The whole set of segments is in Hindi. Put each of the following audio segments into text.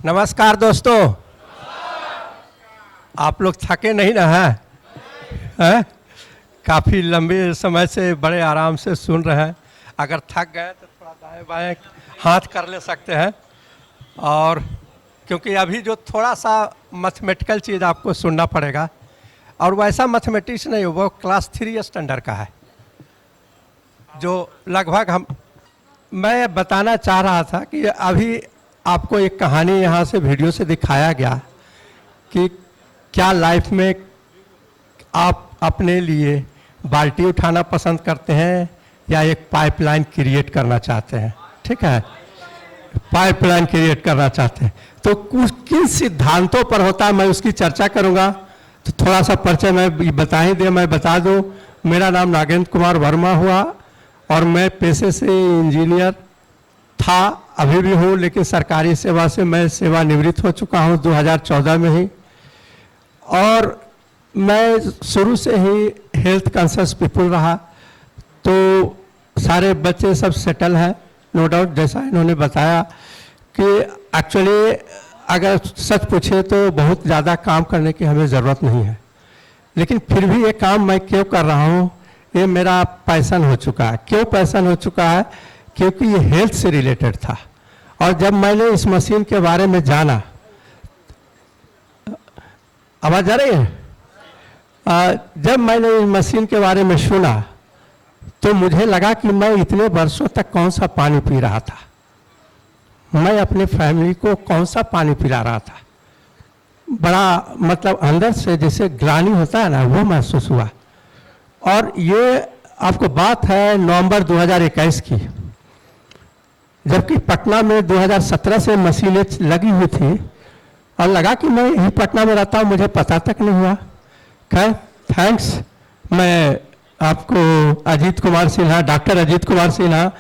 नमस्कार दोस्तों। आप लोग थके नहीं ना हैं? काफ़ी लंबे समय से बड़े आराम से सुन रहे हैं। अगर थक गए तो थोड़ा दाएं बाएं हाथ कर ले सकते हैं। और क्योंकि अभी जो थोड़ा सा मैथमेटिकल चीज़ आपको सुनना पड़ेगा, और वैसा मैथमेटिक्स नहीं, वो क्लास 3 स्टैंडर्ड का है, जो लगभग मैं बताना चाह रहा था कि अभी आपको एक कहानी यहाँ से वीडियो से दिखाया गया कि क्या लाइफ में आप अपने लिए बाल्टी उठाना पसंद करते हैं या एक पाइपलाइन क्रिएट करना चाहते हैं। ठीक है, पाइपलाइन क्रिएट करना चाहते हैं तो कुछ किन सिद्धांतों पर होता है, मैं उसकी चर्चा करूंगा। तो थोड़ा सा परिचय मैं बता ही दे, मैं बता दूं, मेरा नाम नागेंद्र कुमार वर्मा हुआ और मैं पेशे से इंजीनियर था, अभी भी हूँ, लेकिन सरकारी सेवा से मैं सेवानिवृत्त हो चुका हूँ 2014 में ही। और मैं शुरू से ही हेल्थ कॉन्शियस पीपल रहा, तो सारे बच्चे सब सेटल हैं, नो डाउट। जैसा इन्होंने बताया कि एक्चुअली अगर सच पूछे तो बहुत ज़्यादा काम करने की हमें ज़रूरत नहीं है, लेकिन फिर भी ये काम मैं क्यों कर रहा हूँ, ये मेरा पैशन हो चुका है। क्यों पैशन हो चुका है? क्योंकि ये हेल्थ से रिलेटेड था। और जब मैंने इस मशीन के बारे में जाना, आवाज आ रही है? जब मैंने इस मशीन के बारे में सुना तो मुझे लगा कि मैं इतने वर्षों तक कौन सा पानी पी रहा था, मैं अपने फैमिली को कौन सा पानी पिला रहा था। बड़ा मतलब अंदर से जैसे ग्लानि होता है ना, वो महसूस हुआ। और ये आपको बात है नवंबर 2021 की, जबकि पटना में 2017 से मशीनें लगी हुई थी और लगा कि मैं यही पटना में रहता हूँ, मुझे पता तक नहीं हुआ। खैर थैंक्स, मैं आपको अजीत कुमार सिन्हा, डॉक्टर अजीत कुमार सिन्हा,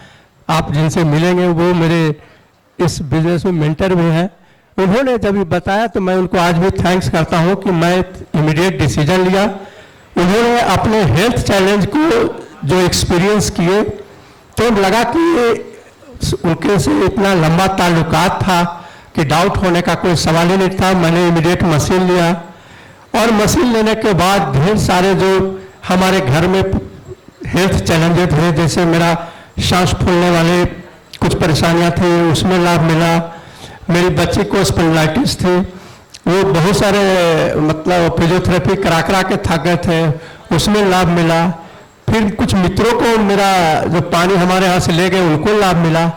आप जिनसे मिलेंगे वो मेरे इस बिजनेस में मेंटर भी हैं। उन्होंने जब ये बताया तो मैं उनको आज भी थैंक्स करता हूँ कि मैं इमीडिएट डिसीजन लिया। उन्होंने अपने हेल्थ चैलेंज को जो एक्सपीरियंस किए तो लगा कि उनके से इतना लंबा ताल्लुकात था कि डाउट होने का कोई सवाल ही नहीं था। मैंने इमीडिएट मशीन लिया और मशीन लेने के बाद ढेर सारे जो हमारे घर में हेल्थ चैलेंजेस थे, जैसे मेरा सांस फूलने वाले कुछ परेशानियां थी, उसमें लाभ मिला। मेरी बच्ची को स्पॉन्डिलाइटिस थी, वो बहुत सारे मतलब फिजियोथेरेपी करा के थक गए थे, उसमें लाभ मिला। फिर कुछ मित्रों को मेरा जो पानी हमारे यहाँ से ले गए उनको लाभ मिला।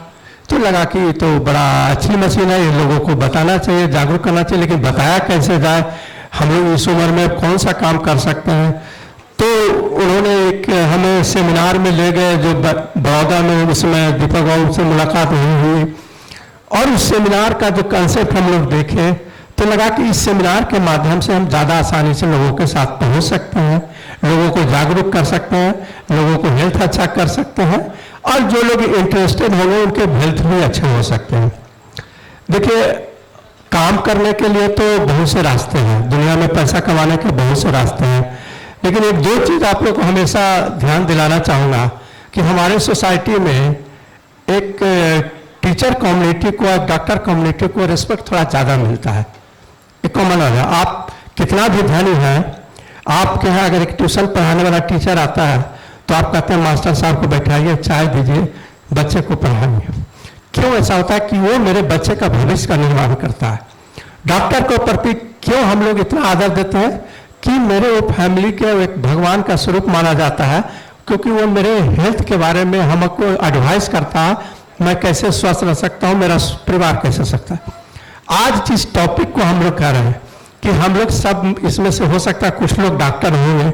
तो लगा कि तो बड़ा अच्छी मशीन है, ये लोगों को बताना चाहिए, जागरूक करना चाहिए, लेकिन बताया कैसे जाए, हम लोग इस उम्र में कौन सा काम कर सकते हैं। तो उन्होंने एक हमें सेमिनार में ले गए जो बड़ौदा में, उसमें दीपक बाबू से मुलाकात हुई और उस सेमिनार का जो कंसेप्ट हम लोग देखे तो लगा कि इस सेमिनार के माध्यम से हम ज़्यादा आसानी से लोगों के साथ पहुंच सकते हैं, लोगों को जागरूक कर सकते हैं, लोगों को हेल्थ अच्छा कर सकते हैं और जो लोग इंटरेस्टेड होंगे उनके हेल्थ भी अच्छे हो सकते हैं। देखिए, काम करने के लिए तो बहुत से रास्ते हैं, दुनिया में पैसा कमाने के बहुत से रास्ते हैं, लेकिन एक दो चीज़ आप लोग को हमेशा ध्यान दिलाना चाहूँगा कि हमारे सोसाइटी में एक टीचर कम्युनिटी को और डॉक्टर कम्युनिटी को रिस्पेक्ट थोड़ा ज़्यादा मिलता है। एक कॉमन है, आप कितना भी धनी है, आपके यहाँ अगर एक ट्यूशन पढ़ाने वाला टीचर आता है तो आप कहते हैं मास्टर साहब को बैठाइए, चाय दीजिए, बच्चे को पढ़ाइए। क्यों ऐसा होता है? कि वो मेरे बच्चे का भविष्य का निर्माण करता है। डॉक्टर को प्रति क्यों हम लोग इतना आदर देते हैं? कि मेरे वो फैमिली के एक भगवान का स्वरूप माना जाता है, क्योंकि वो मेरे हेल्थ के बारे में हमको एडवाइस करता है, मैं कैसे स्वस्थ रह सकता हूँ, मेरा परिवार कैसे सकता है। आज जिस टॉपिक को हम लोग कह रहे हैं कि हम लोग सब इसमें से हो सकता है कुछ लोग डॉक्टर होंगे,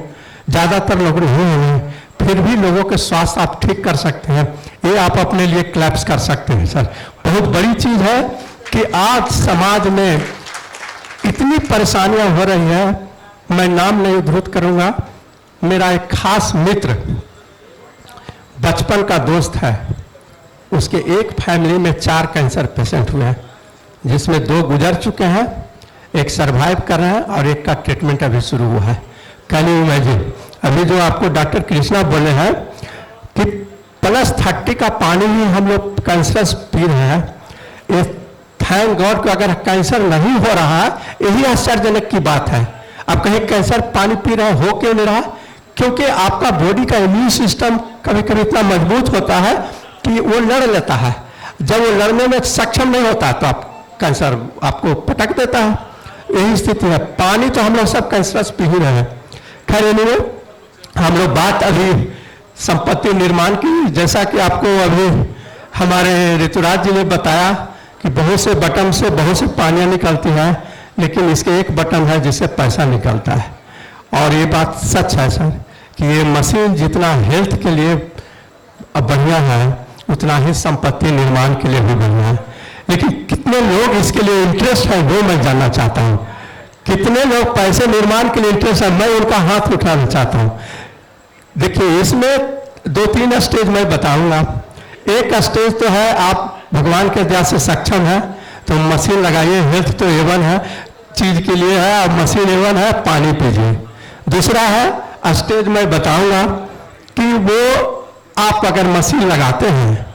ज़्यादातर लोग नहीं होंगे, फिर भी लोगों के स्वास्थ्य आप ठीक कर सकते हैं, ये आप अपने लिए क्लैप्स कर सकते हैं। सर, बहुत बड़ी चीज़ है कि आज समाज में इतनी परेशानियां हो रही हैं। मैं नाम नहीं उद्धृत करूंगा, मेरा एक खास मित्र बचपन का दोस्त है, उसके एक फैमिली में 4 कैंसर पेशेंट हुए हैं, जिसमें 2 गुजर चुके हैं, एक सरवाइव कर रहे हैं और एक का ट्रीटमेंट अभी शुरू हुआ है। Can you imagine? अभी जो आपको डॉक्टर कृष्णा बोले हैं कि +30 का पानी ही हम लोग कैंसरस पी रहे हैं, ये थैंक गॉड को अगर कैंसर नहीं हो रहा है, यही आश्चर्यजनक की बात है। आप कहीं कैंसर पानी पी रहे हो क्यों नहीं रहा? क्योंकि आपका बॉडी का इम्यून सिस्टम कभी कभी इतना मजबूत होता है कि वो लड़ लेता है। जब वो लड़ने में सक्षम नहीं होता तो आप कैंसर आपको पटक देता है। यही स्थिति है। पानी तो हम लोग सब कैंसरस पी ही रहे हैं। खैर एनीवे, हम लोग बात अभी संपत्ति निर्माण की, जैसा कि आपको अभी हमारे ऋतुराज जी ने बताया कि बहुत से बटन से बहुत सी पानियाँ निकलती हैं, लेकिन इसके एक बटन है जिससे पैसा निकलता है। और ये बात सच है सर कि ये मशीन जितना हेल्थ के लिए बढ़िया है उतना ही संपत्ति निर्माण के लिए भी बढ़िया है। लेकिन कितने लोग इसके लिए इंटरेस्ट है वो मैं जानना चाहता हूँ। कितने लोग पैसे निर्माण के लिए इंटरेस्ट है, मैं उनका हाथ उठाना चाहता हूँ। देखिए, इसमें 2-3 स्टेज मैं बताऊंगा। एक स्टेज तो है आप भगवान के दया से सक्षम है तो मशीन लगाइए, हेल्थ तो एवन है चीज के लिए है, अब मशीन एवन है, पानी पीजिए। दूसरा है स्टेज मैं बताऊंगा कि वो आप अगर मशीन लगाते हैं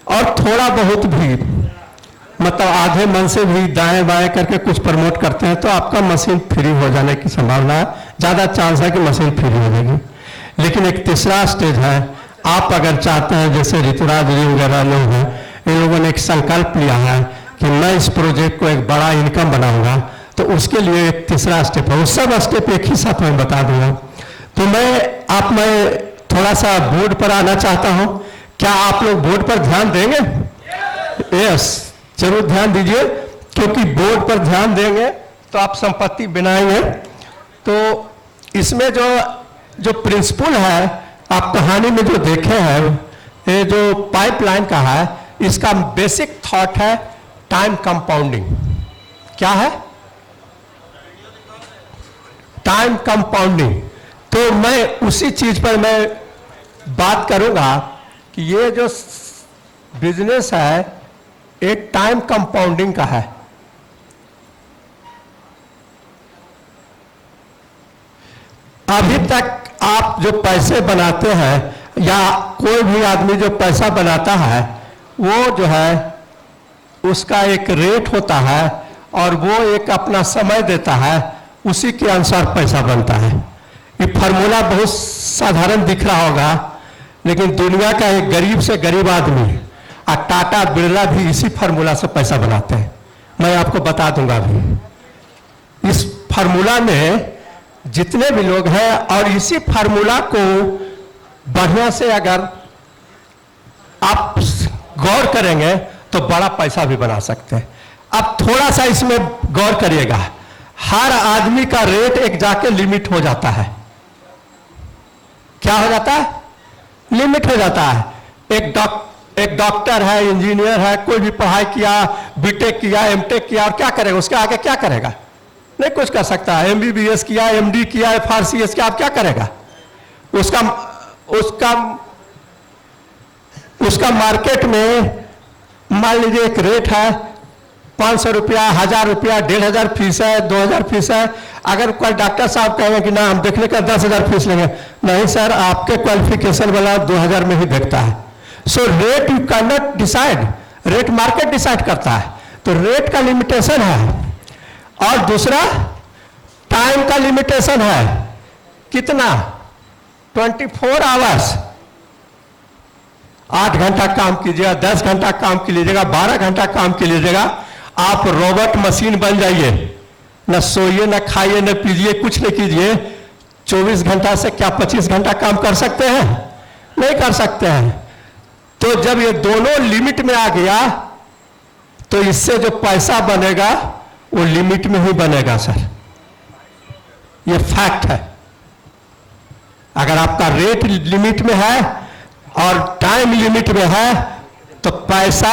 और थोड़ा बहुत भी मतलब आधे मन से भी दाएं बाएं करके कुछ प्रमोट करते हैं तो आपका मशीन फ्री हो जाने की संभावना है, ज़्यादा चांस है कि मशीन फ्री हो जाएगी। लेकिन एक तीसरा स्टेज है, आप अगर चाहते हैं, जैसे ऋतुराज जी वगैरह लोग हैं, इन लोगों ने एक संकल्प लिया है कि मैं इस प्रोजेक्ट को एक बड़ा इनकम बनाऊंगा, तो उसके लिए एक तीसरा स्टेप है। वो सब स्टेप एक ही साथ में बता दूंगा। तो मैं थोड़ा सा बोर्ड पर आना चाहता हूं। क्या आप लोग बोर्ड पर ध्यान देंगे? यस, जरूर ध्यान दीजिए, क्योंकि बोर्ड पर ध्यान देंगे तो आप संपत्ति बनाएंगे। तो इसमें जो प्रिंसिपल है, आप कहानी में जो देखे हैं, ये जो पाइपलाइन का है, इसका बेसिक थॉट है टाइम कंपाउंडिंग। क्या है? Time compounding. तो मैं उसी चीज पर मैं बात करूंगा कि ये जो बिजनेस है एक टाइम कंपाउंडिंग का है। अभी तक आप जो पैसे बनाते हैं या कोई भी आदमी जो पैसा बनाता है, वो जो है उसका एक रेट होता है और वो एक अपना समय देता है, उसी के अनुसार पैसा बनता है। ये फार्मूला बहुत साधारण दिख रहा होगा, लेकिन दुनिया का एक गरीब से गरीब आदमी और टाटा बिरला भी इसी फार्मूला से पैसा बनाते हैं। मैं आपको बता दूंगा अभी। इस फार्मूला में जितने भी लोग हैं, और इसी फार्मूला को बढ़िया से अगर आप गौर करेंगे तो बड़ा पैसा भी बना सकते हैं। अब थोड़ा सा इसमें गौर करिएगा। हर आदमी का रेट एक जाके लिमिट हो जाता है। क्या हो जाता है? लिमिट हो जाता है। एक डॉक्टर है, इंजीनियर है, कोई भी पढ़ाई किया, बीटेक किया, एमटेक किया, और क्या करेगा? उसके आगे क्या करेगा? नहीं कुछ कर सकता है। एमबीबीएस किया, एमडी किया, FRCS किया, आप क्या करेगा? उसका मार्केट में मान लीजिए एक रेट है 500 रुपया, 1000 रुपया, 1500 फीस है, 2000 फीस है। अगर कोई डॉक्टर साहब कहेंगे कि ना हम देखने का 10,000 फीस लेंगे, नहीं सर, आपके क्वालिफिकेशन वाला 2000 में ही देखता है। So rate you can not decide, rate market decide करता है। तो रेट का लिमिटेशन है। और दूसरा टाइम का लिमिटेशन है। कितना? 24 आवर्स। 8 घंटा काम कीजिएगा, 10 घंटा काम कीजिएगा, 12 घंटा काम कीजिएगा, आप रोबोट मशीन बन जाइए। न सोइए, न खाइए, न पीजिए, कुछ नहीं कीजिए। 24 घंटा से क्या 25 घंटा काम कर सकते हैं? नहीं कर सकते हैं। तो जब ये दोनों लिमिट में आ गया तो इससे जो पैसा बनेगा वो लिमिट में ही बनेगा सर, ये फैक्ट है। अगर आपका रेट लिमिट में है और टाइम लिमिट में है तो पैसा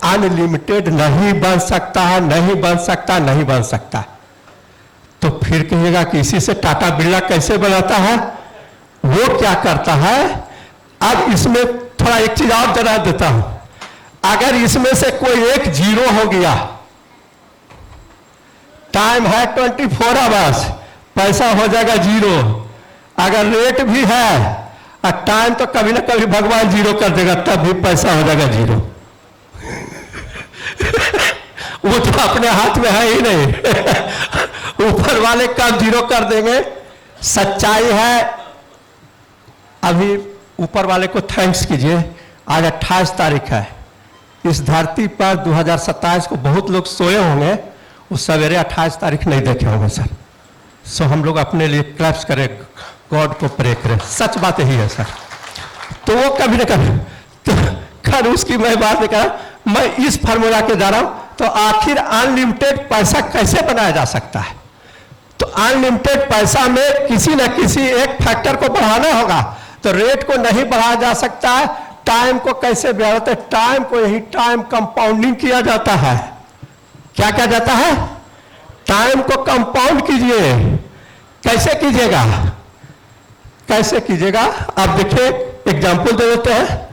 अनलिमिटेड नहीं बन सकता है, नहीं बन सकता, नहीं बन सकता। तो फिर कहिएगा कि इसी से टाटा बिरला कैसे बनाता है? वो क्या करता है? अब इसमें थोड़ा एक चीज और जरा देता हूं। अगर इसमें से कोई एक जीरो हो गया, टाइम है 24 आवर्स, पैसा हो जाएगा जीरो। अगर रेट भी है और टाइम तो कभी ना कभी भगवान जीरो कर देगा, तब भी पैसा हो जाएगा जीरो। वो तो अपने हाथ में है ही नहीं। ऊपर वाले काम जीरो कर देंगे। सच्चाई है, अभी ऊपर वाले को थैंक्स कीजिए, आज 28 तारीख है। इस धरती पर 2027 को बहुत लोग सोए होंगे, उस सवेरे 28 तारीख नहीं देखे होंगे सर। सो हम लोग अपने लिए क्लैप्स करें, गॉड को प्रे करें, सच बात यही है सर। तो वो कभी न कभी तो खैर उसकी मैं बात नहीं कहा, मैं इस फार्मूला के जा रहा हूं। तो आखिर अनलिमिटेड पैसा कैसे बनाया जा सकता है? तो अनलिमिटेड पैसा में किसी न किसी एक फैक्टर को बढ़ाना होगा। तो रेट को नहीं बढ़ाया जा सकता है। टाइम को कैसे बढ़ाते? टाइम को यही टाइम कंपाउंडिंग किया जाता है। क्या किया जाता है? टाइम को कंपाउंड कीजिए। कैसे कीजिएगा? कैसे कीजिएगा? आप देखिए, एग्जाम्पल दे देते हैं।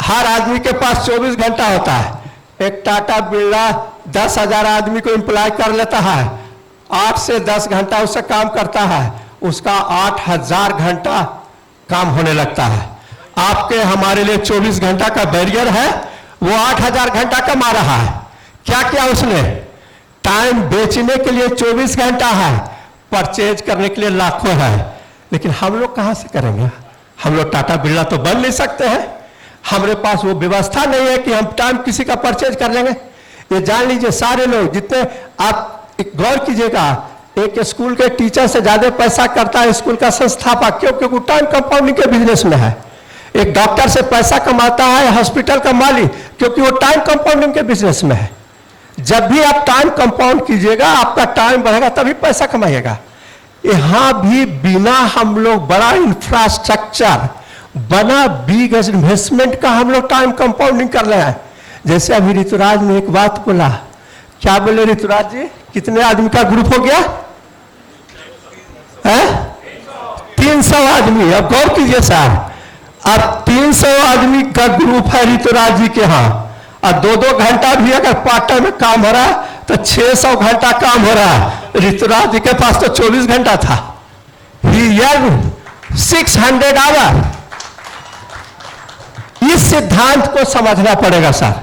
हर आदमी के पास 24 घंटा होता है। एक टाटा बिरला 10,000 आदमी को एम्प्लॉय कर लेता है, 8 से 10 घंटा उससे काम करता है, उसका 8,000 घंटा काम होने लगता है। आपके हमारे लिए 24 घंटा का बैरियर है, वो 8,000 घंटा कमा रहा है। क्या किया उसने? टाइम बेचने के लिए 24 घंटा है, परचेज करने के लिए लाखों है। लेकिन हम लोग कहां से करेंगे? हम लोग टाटा बिरला तो बन नहीं सकते हैं। हमारे पास वो व्यवस्था नहीं है कि हम टाइम किसी का परचेज कर लेंगे। ये जान लीजिए सारे लोग जितने, आप गौर कीजिएगा, एक स्कूल के टीचर से ज्यादा पैसा करता है स्कूल का संस्थापक, क्योंकि वो टाइम कंपाउंडिंग के बिजनेस में है। एक डॉक्टर से पैसा कमाता है हॉस्पिटल का मालिक, क्योंकि वो टाइम कंपाउंडिंग के बिजनेस में है। जब भी आप टाइम कंपाउंड कीजिएगा, आपका टाइम बढ़ेगा, तभी पैसा कमाइएगा। यहां भी बिना हम लोग बड़ा इंफ्रास्ट्रक्चर, बना बिग इन्वेस्टमेंट का हम लोग टाइम कंपाउंडिंग कर रहे हैं। जैसे अभी ऋतुराज ने एक बात बोला, क्या बोले ऋतुराज जी? कितने आदमी का ग्रुप हो गया है? 300 आदमी। अब गौर कीजिए सर, अब 300 आदमी का ग्रुप है ऋतुराज जी के यहाँ, और 2-2 घंटा भी अगर पार्ट टाइम में काम हो रहा है तो 600 घंटा काम हो रहा है। ऋतुराज जी के पास तो 24 घंटा था। ही 600 आवर। इस सिद्धांत को समझना पड़ेगा सर।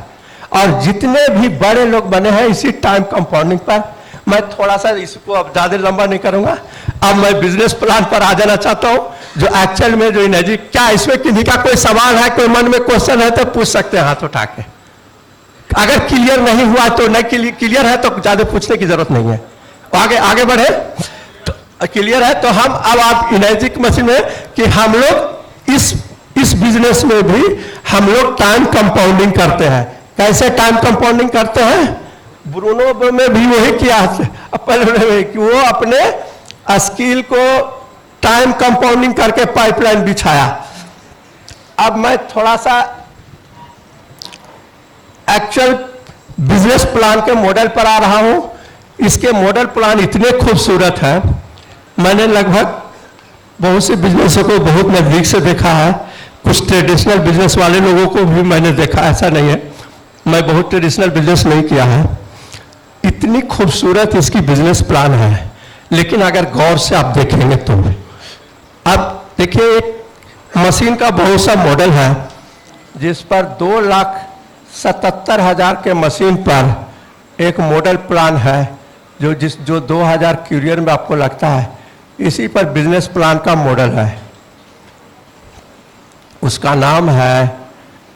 और जितने भी बड़े लोग बने हैं इसी टाइम कंपाउंडिंग पर, मैं थोड़ा सा इसको अब ज्यादा लंबा नहीं करूंगा। अब मैं बिजनेस प्लान पर आ जाना चाहता हूं, जो एक्चुअल में जो एनर्जी, क्या इसमें किसी का कोई सवाल है, कोई मन में क्वेश्चन है तो पूछ सकते हैं हाथ उठा के। अगर क्लियर नहीं हुआ तो नहीं, क्लियर है तो ज्यादा पूछने की जरूरत नहीं है। आगे आगे बढ़े तो क्लियर है। तो हम अब आप एनर्जी मशीन में कि हम लोग इस बिजनेस में भी हम लोग टाइम कंपाउंडिंग करते हैं। कैसे टाइम कंपाउंडिंग करते हैं? ब्रूनो में भी वही किया पहले कि वो अपने स्किल को टाइम कंपाउंडिंग करके पाइपलाइन बिछाया। अब मैं थोड़ा सा एक्चुअल बिजनेस प्लान के मॉडल पर आ रहा हूं। इसके मॉडल प्लान इतने खूबसूरत है, मैंने लगभग बहुत से बिजनेसों को बहुत नजदीक से देखा है। कुछ ट्रेडिशनल बिजनेस वाले लोगों को भी मैंने देखा, ऐसा नहीं है मैं बहुत ट्रेडिशनल बिजनेस नहीं किया है। इतनी खूबसूरत इसकी बिजनेस प्लान है, लेकिन अगर गौर से आप देखेंगे तो अब देखिए, एक मशीन का बहुत सा मॉडल है जिस पर 2,77,000 के मशीन पर एक मॉडल प्लान है, जो 2000 क्यूरियर में आपको लगता है, इसी पर बिजनेस प्लान का मॉडल है। उसका नाम है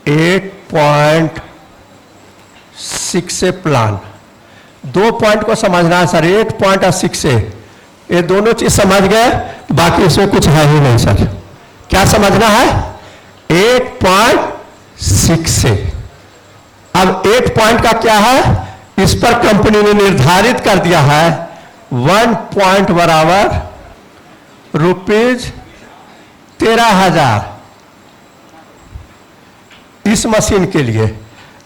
8.6 प्लान। 2 पॉइंट को समझना है सर, 8 पॉइंट और 6 ये दोनों चीज समझ गए, बाकी इसमें कुछ है ही नहीं सर। क्या समझना है? 8.6। अब 8 पॉइंट का क्या है? इस पर कंपनी ने निर्धारित कर दिया है 1 पॉइंट बराबर ₹13,000 इस मशीन के लिए।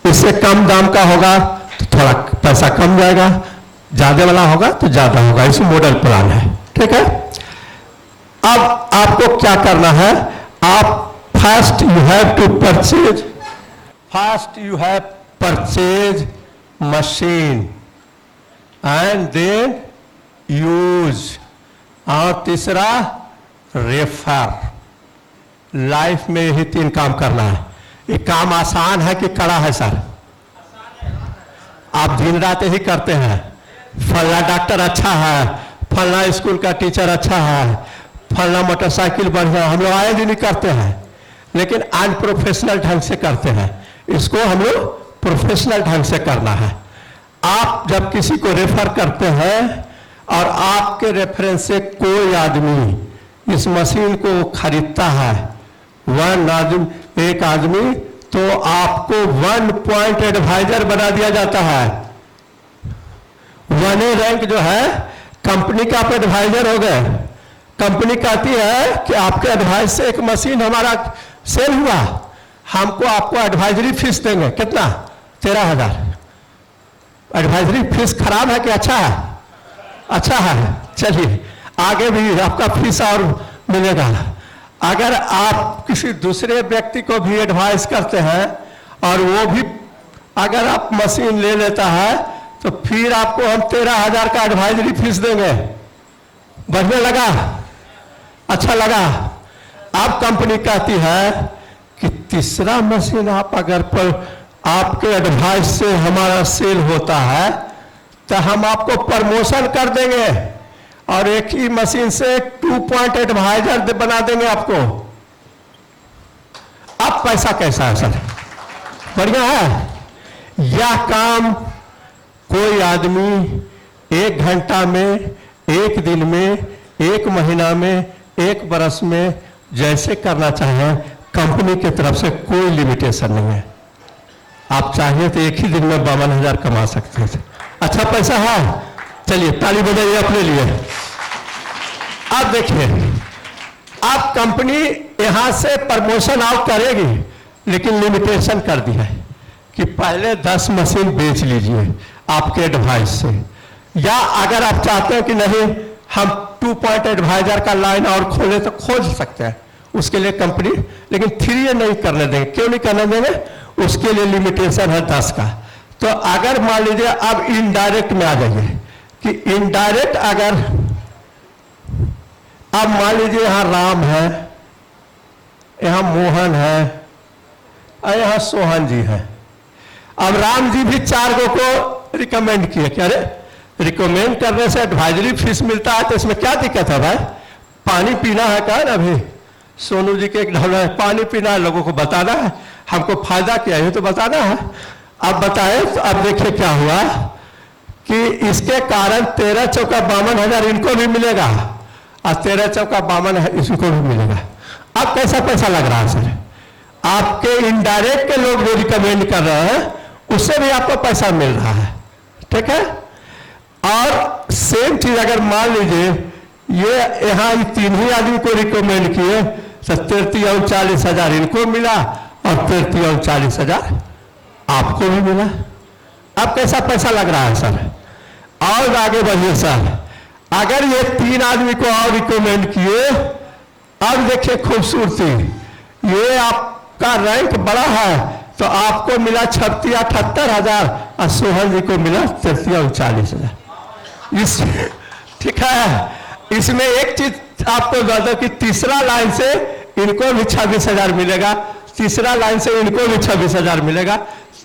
इससे कम दाम का होगा तो थोड़ा पैसा कम जाएगा, ज्यादा वाला होगा तो ज्यादा होगा। इस मॉडल प्लान है, ठीक है। अब आपको क्या करना है? आप first you have purchase machine and then use, और तीसरा रेफर। लाइफ में यही 3 काम करना है। ये काम आसान है कि कड़ा है सर? आप दिन रात यही करते हैं, फला डॉक्टर अच्छा है, फला स्कूल का टीचर अच्छा है, फला मोटरसाइकिल बढ़िया, हम लोग आए दिन करते हैं, लेकिन अनप्रोफेशनल ढंग से करते हैं। इसको हम लोग प्रोफेशनल ढंग से करना है। आप जब किसी को रेफर करते हैं और आपके रेफरेंस से कोई आदमी इस मशीन को खरीदता है, एक आदमी, तो आपको 1 पॉइंट एडवाइजर बना दिया जाता है। 1A रैंक जो है, कंपनी का आप एडवाइजर हो गए। कंपनी कहती है कि आपके एडवाइस से एक मशीन हमारा सेल हुआ, हमको आपको एडवाइजरी फीस देंगे। कितना? 13,000। एडवाइजरी फीस खराब है कि अच्छा है? अच्छा है। चलिए आगे भी आपका फीस और मिलेगा। अगर आप किसी दूसरे व्यक्ति को भी एडवाइस करते हैं और वो भी अगर आप मशीन ले लेता है, तो फिर आपको हम 13,000 का एडवाइजरी फीस देंगे। बढ़िया लगा? अच्छा लगा? अब कंपनी कहती है कि तीसरा मशीन आप अगर पर आपके एडवाइस से हमारा सेल होता है तो हम आपको प्रमोशन कर देंगे और एक ही मशीन से 2 पॉइंट एडवाइजर बना देंगे आपको। अब पैसा कैसा है सर? बढ़िया है? यह काम कोई आदमी 1 घंटा में, 1 दिन में, 1 महीना में, 1 बरस में जैसे करना चाहें, कंपनी की तरफ से कोई लिमिटेशन नहीं है। आप चाहिए तो एक ही दिन में 52,000 कमा सकते हैं। अच्छा पैसा है? चलिए ताली बजाइए अपने लिए। अब देखिए, आप कंपनी यहां से प्रमोशन आउट करेगी, लेकिन लिमिटेशन कर दी है कि पहले 10 मशीन बेच लीजिए आपके एडवाइस से, या अगर आप चाहते हैं कि नहीं हम 2 पॉइंट एडवाइजर का लाइन और खोले तो खोल सकते हैं, उसके लिए कंपनी, लेकिन 3 नहीं करने देंगे। क्यों नहीं करने देंगे? उसके लिए लिमिटेशन है 10 का। तो अगर मान लीजिए अब इनडायरेक्ट में आ जाइए कि इनडायरेक्ट, अगर अब मान लीजिए यहां राम है, यहां मोहन है और यहां सोहन जी है। अब राम जी भी 4 को रिकमेंड किए कि अरे रिकमेंड करने से एडवाइजरी फीस मिलता है, तो इसमें क्या दिक्कत है भाई? पानी पीना है क्या? अभी सोनू जी के एक ढाला है, पानी पीना है, लोगों को बताना है, हमको फायदा क्या है तो बताना है। अब बताएं तो अब देखिए क्या हुआ कि इसके कारण 13 चौका 52,000 इनको भी मिलेगा और 13 चौका 52 इसको भी मिलेगा। अब कैसा पैसा लग रहा है सर? आपके इनडायरेक्ट के लोग जो रिकमेंड कर रहे हैं उससे भी आपको पैसा मिल रहा है, ठीक है? और सेम चीज अगर मान लीजिए ये यहां 3 ही आदमी को रिकमेंड किए तो 33-39,000 इनको मिला और 33-39,000 आपको भी मिला। अब कैसा पैसा लग रहा है सर? और आगे बढ़िए सर, अगर ये 3 आदमी को और रिकमेंड किए, अब देखिए खूबसूरती, ये आपका रैंक बड़ा है तो आपको मिला 36-78,000 और सोहन जी को मिला 33-39,000। इस ठीक है, इसमें एक चीज आपको बता दो कि तीसरा लाइन से इनको भी 26,000 मिलेगा, तीसरा लाइन से इनको भी 26,000 मिलेगा।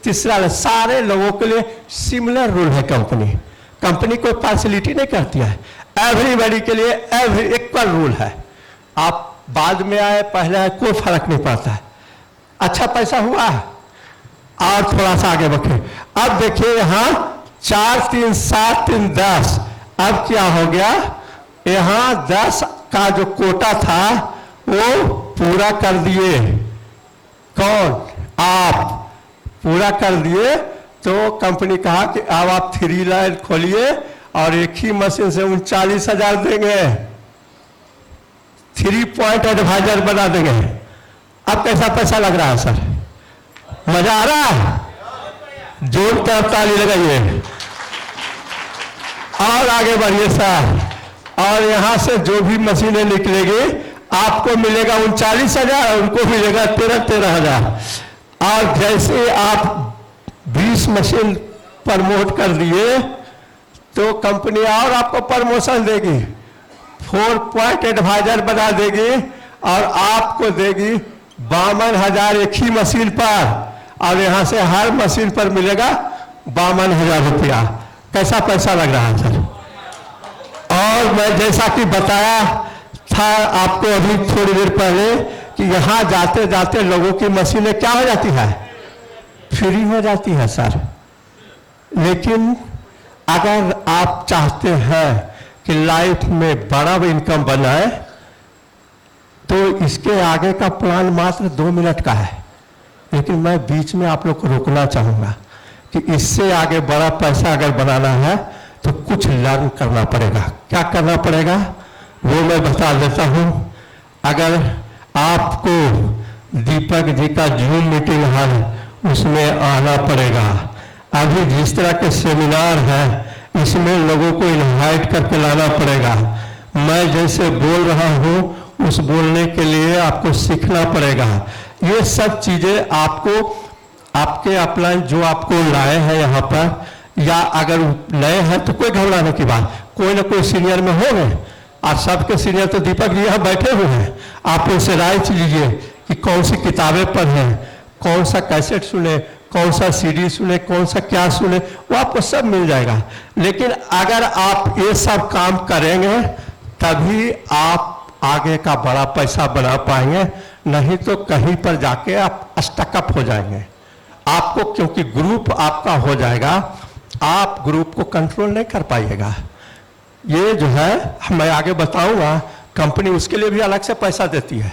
तीसरा लाइन सारे लोगों के लिए सिमिलर रूल है। कंपनी कोई पार्शलिटी नहीं करती है, एवरीबॉडी के लिए इक्वल रूल है। आप बाद में आए पहले आए कोई फर्क नहीं पड़ता है। अच्छा पैसा हुआ है। और थोड़ा सा आगे बढ़े, अब देखिए यहां 4, 3, 7, 3, 10। अब क्या हो गया? यहां 10 का जो कोटा था वो पूरा कर दिए। कौन? आप पूरा कर दिए। तो कंपनी कहा कि अब आप 3 लाइन खोलिए और एक ही मशीन से 39,000 देंगे, 3 पॉइंट एडवाइजर बना देंगे। अब कैसा पैसा लग रहा है सर? मजा आ रहा है? जोर का ताली लगाइए और आगे बढ़िए सर। और यहां से जो भी मशीनें निकलेगी आपको मिलेगा 39,000, उनको मिलेगा 13,000। और जैसे आप 20 मशीन प्रमोट कर दिए तो कंपनी और आपको प्रमोशन देगी, 4 पॉइंट एडवाइजर बना देगी और आपको देगी 52,000 एक ही मशीन पर। और यहां से हर मशीन पर मिलेगा 52,000 रुपया। कैसा पैसा लग रहा है सर? और मैं जैसा कि बताया था आपको अभी थोड़ी देर पहले कि यहाँ जाते जाते लोगों की मशीनें क्या हो जाती है? फ्री हो जाती है सर। लेकिन अगर आप चाहते हैं कि लाइफ में बड़ा इनकम बनाए तो इसके आगे का प्लान मात्र 2 मिनट का है। लेकिन मैं बीच में आप लोग को रोकना चाहूंगा कि इससे आगे बड़ा पैसा अगर बनाना है तो कुछ लर्न करना पड़ेगा। क्या करना पड़ेगा वो मैं बता देता हूं। अगर आपको दीपक जी का जूम मीटिंग है उसमें आना पड़ेगा। अभी जिस तरह के सेमिनार है इसमें लोगों को इनवाइट करके लाना पड़ेगा। मैं जैसे बोल रहा हूं उस बोलने के लिए आपको सीखना पड़ेगा। ये सब चीजें आपको आपके अपलाइन जो आपको लाए हैं यहाँ पर, या अगर नए हैं तो कोई घबराने की बात, कोई ना कोई सीनियर में होंगे। और सबके सीनियर तो दीपक जी यहाँ बैठे हुए हैं। आप उनसे राय लीजिए कि कौन सी किताबें पढ़ें, कौन सा कैसेट सुने, कौन सा सीडी सुने, कौन सा क्या सुने, वो आपको सब मिल जाएगा। लेकिन अगर आप ये सब काम करेंगे तभी आप आगे का बड़ा पैसा बना पाएंगे, नहीं तो कहीं पर जाके आप स्टकअप हो जाएंगे। आपको क्योंकि ग्रुप आपका हो जाएगा, आप ग्रुप को कंट्रोल नहीं कर पाइएगा। ये जो है मैं आगे बताऊंगा, कंपनी उसके लिए भी अलग से पैसा देती है,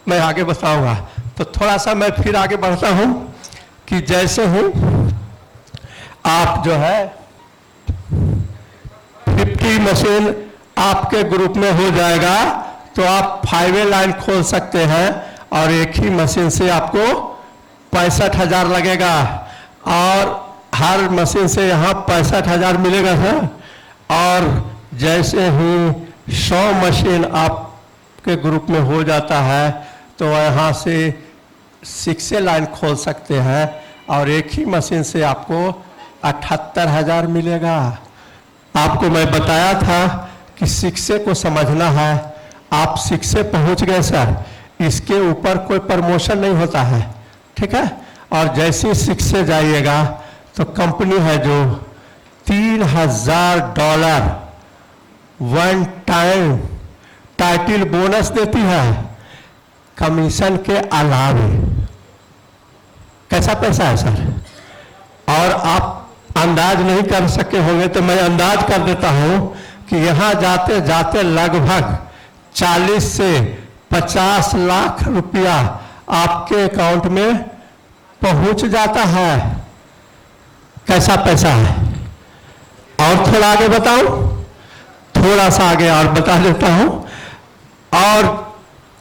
मैं आगे बताऊंगा। तो थोड़ा सा मैं फिर आगे बढ़ता हूं कि जैसे ही आप जो है 50 मशीन आपके ग्रुप में हो जाएगा तो आप 5 लाइन खोल सकते हैं और एक ही मशीन से आपको 65,000 लगेगा। और हर मशीन से यहाँ 65,000 मिलेगा सर। और जैसे ही 100 मशीन आपके ग्रुप में हो जाता है तो यहाँ से 6 लाइन खोल सकते हैं और एक ही मशीन से आपको 78,000 मिलेगा। आपको मैं बताया था कि 6 को समझना है। आप 6 से पहुंच गए सर, इसके ऊपर कोई प्रमोशन नहीं होता है, ठीक है। और जैसे 6 से जाइएगा तो कंपनी है जो $3,000 वन टाइम टाइटल बोनस देती है कमीशन के अलावे। कैसा पैसा है सर? और आप अंदाज नहीं कर सके होंगे तो मैं अंदाज कर देता हूं कि यहां जाते जाते लगभग 40 से 50 लाख रुपया आपके अकाउंट में पहुंच जाता है। कैसा पैसा है? और थोड़ा आगे बताऊं, थोड़ा सा आगे और बता देता हूं। और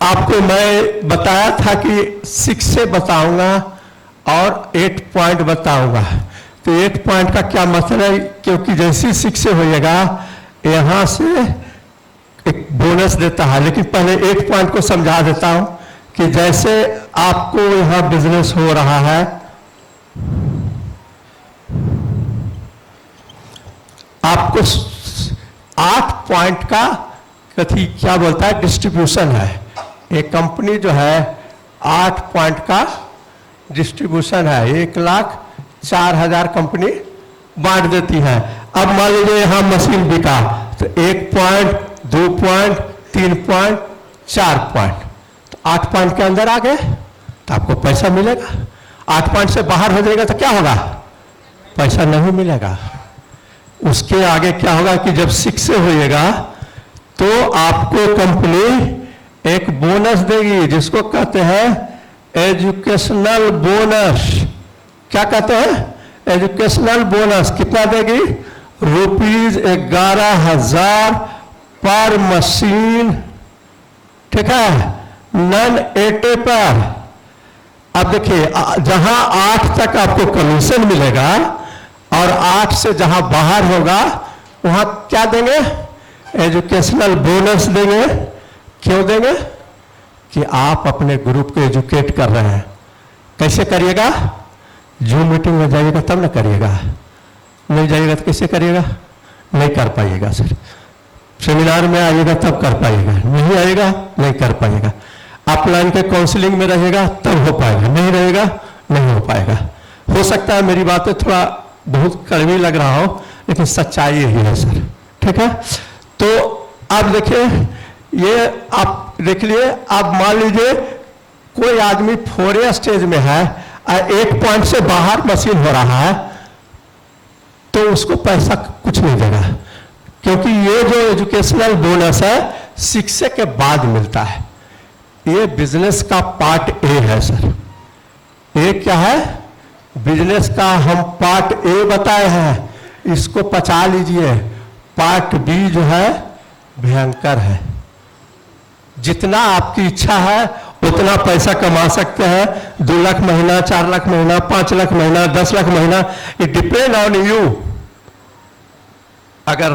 आपको मैं बताया था कि 6 से बताऊंगा और 8 पॉइंट बताऊंगा। तो 8 पॉइंट का क्या मतलब है, क्योंकि जैसे 6 से होइएगा यहां से एक बोनस देता है। लेकिन पहले 8 पॉइंट को समझा देता हूं कि जैसे आपको यहां बिजनेस हो रहा है, आपको 8 पॉइंट का कथी क्या बोलता है डिस्ट्रीब्यूशन है। एक कंपनी जो है 8 पॉइंट का डिस्ट्रीब्यूशन है, 1,04,000 कंपनी बांट देती है। अब मान लीजिए यहां मशीन बिका तो 1 पॉइंट, 2 पॉइंट, 3 पॉइंट, 4 पॉइंट, तो 8 पॉइंट के अंदर आ गए तो आपको पैसा मिलेगा। 8 पॉइंट से बाहर हो जाएगा तो क्या होगा? पैसा नहीं मिलेगा। उसके आगे क्या होगा कि जब 6 से होइएगा तो आपको कंपनी एक बोनस देगी जिसको कहते हैं एजुकेशनल बोनस। क्या कहते हैं? Educational bonus. कितना देगी? ₹11,000 पर मशीन, ठीक है, नॉन एटे पर। अब देखिए जहां 8 तक आपको कमीशन मिलेगा और 8 से जहां बाहर होगा वहां क्या देंगे? एजुकेशनल बोनस देंगे। क्यों देंगे? कि आप अपने ग्रुप को एजुकेट कर रहे हैं। कैसे करिएगा? जूम मीटिंग में जाइएगा तब ना करिएगा, नहीं जाइएगा तो कैसे करिएगा? नहीं कर पाइएगा सर। सेमिनार में आइएगा तब कर पाइएगा, नहीं आएगा नहीं कर पाइएगा। अपलाइन के काउंसलिंग में रहेगा तब हो पाएगा, नहीं रहेगा नहीं हो पाएगा। हो सकता है मेरी बातें थोड़ा बहुत कड़वी लग रहा हो, लेकिन सच्चाई यही है सर। ठीक है, तो आप देखिए, ये आप देख लिए, आप मान लीजिए कोई आदमी 4 स्टेज में है और 1 पॉइंट से बाहर मशीन हो रहा है, तो उसको पैसा कुछ नहीं देगा, क्योंकि ये जो एजुकेशनल बोनस है शिक्षा के बाद मिलता है। ये बिजनेस का पार्ट ए है सर। ये क्या है? बिजनेस का हम पार्ट ए बताए हैं, इसको पचा लीजिए। पार्ट बी जो है भयंकर है। जितना आपकी इच्छा है उतना पैसा कमा सकते हैं। 2 लाख महीना, 4 लाख महीना, 5 लाख महीना, 10 लाख महीना, इट डिपेंड ऑन यू। अगर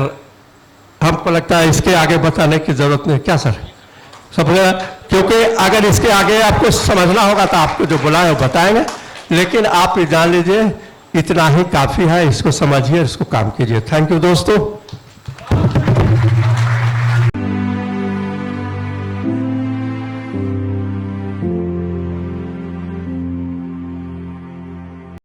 हमको लगता है इसके आगे बताने की जरूरत नहीं, क्या सर? सब, क्योंकि अगर इसके आगे आपको समझना होगा तो आपको जो बुलाए वो बताएंगे, लेकिन आप ये जान लीजिए इतना ही काफी है। इसको समझिए, इसको काम कीजिए। थैंक यू दोस्तों।